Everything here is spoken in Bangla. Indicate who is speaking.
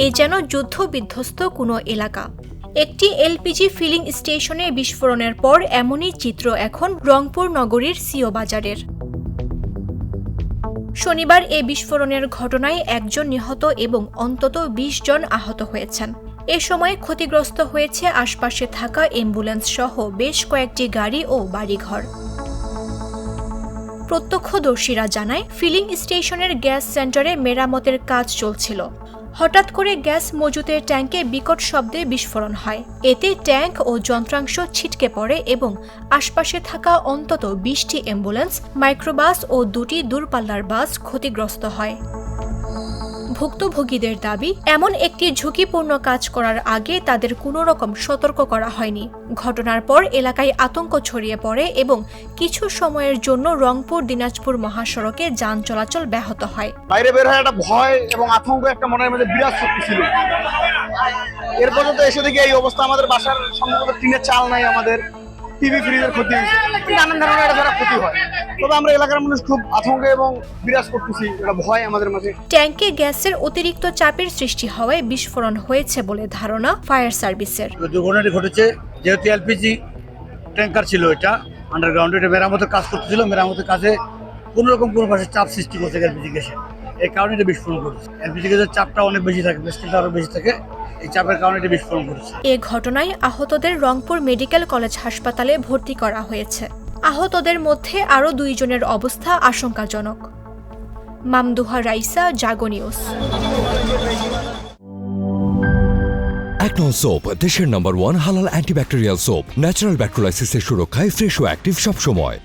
Speaker 1: এ যেন যুদ্ধ বিধ্বস্ত কোনো এলাকা। একটি এলপিজি ফিলিং স্টেশনে বিস্ফোরণের পর এমনই চিত্র এখন রংপুর নগরীর সিও বাজারের। শনিবার এ বিস্ফোরণের ঘটনায় একজন নিহত এবং অন্তত ২০ জন আহত হয়েছেন। এ সময় ক্ষতিগ্রস্ত হয়েছে আশপাশে থাকা অ্যাম্বুলেন্স সহ বেশ কয়েকটি গাড়ি ও বাড়িঘর। প্রত্যক্ষদর্শীরা জানায়, ফিলিং স্টেশনের গ্যাস সেন্টারে মেরামতের কাজ চলছিল। হঠাৎ করে গ্যাস মজুতের ট্যাঙ্কে বিকট শব্দে বিস্ফোরণ হয়। এতে ট্যাঙ্ক ও যন্ত্রাংশ ছিটকে পড়ে এবং আশপাশে থাকা অন্তত ২০টি অ্যাম্বুলেন্স, মাইক্রোবাস ও ২টি দূরপাল্লার বাস ক্ষতিগ্রস্ত হয়। ভুক্তভোগীদের দাবি, এমন একটি ঝুঁকিপূর্ণ কাজ করার আগে তাদের কোনো রকম সতর্ক করা হয়নি। ঘটনার পর এলাকায় আতঙ্ক ছড়িয়ে পড়ে এবং কিছু সময়ের জন্য রংপুর-দিনাজপুর মহাসড়কে যান চলাচল ব্যাহত হয়।
Speaker 2: বাইরে বের হয়ে একটা ভয় এবং আতঙ্ক একটা মনের মধ্যে বিরাজ করতেছিল। এর পর্যন্ত এসে দেখি এই অবস্থা। আমাদের বাসার সম্ভবত টিনের চাল নাই, আমাদের টিভি ফ্রিজের ক্ষতি হয়েছে, নানান ধরনের একটা ক্ষতি হয়। তবে আমরা এলাকার মানুষ খুব আতঙ্কে এবং বিরাজ করতেছি, এটা ভয় আমাদের মাঝে।
Speaker 1: ট্যাঙ্কে গ্যাসের অতিরিক্ত চাপের সৃষ্টি হওয়ায় বিস্ফোরণ হয়েছে বলে ধারণা ফায়ার সার্ভিসের।
Speaker 3: দুর্ঘটনাটি ঘটেছে যেহেতু এলপিজি ট্যাঙ্কার ছিল, এটা আন্ডারগ্রাউন্ডে এটা মেরামতের কাজ করতেছিল। মেরামতের কাজে কোনো রকম কোনো পাশে চাপ সৃষ্টি করছে এলপিজি গ্যাসে, এই কারণে এটা বিস্ফোরণ করেছে। এলপিজি গ্যাসের চাপটা অনেক বেশি থাকে, স্কেলটা আরো বেশি থাকে, এই চাপের কারণে এটা বিস্ফোরণ করেছে।
Speaker 1: এ ঘটনায় আহতদের রংপুর মেডিকেল কলেজ হাসপাতালে ভর্তি করা হয়েছে। আহতদের মধ্যে আরও ২ জনের অবস্থা আশঙ্কাজনক। মামদুহা রাইসা, জাগো নিউজ।
Speaker 4: একনল সোপ, দেশের নম্বর 1 হালাল অ্যান্টিব্যাকটেরিয়াল সোপ। ন্যাচারাল ব্যাকটেরিয়ালাইসিসের সুরক্ষায় ফ্রেশ ও অ্যাক্টিভ সবসময়।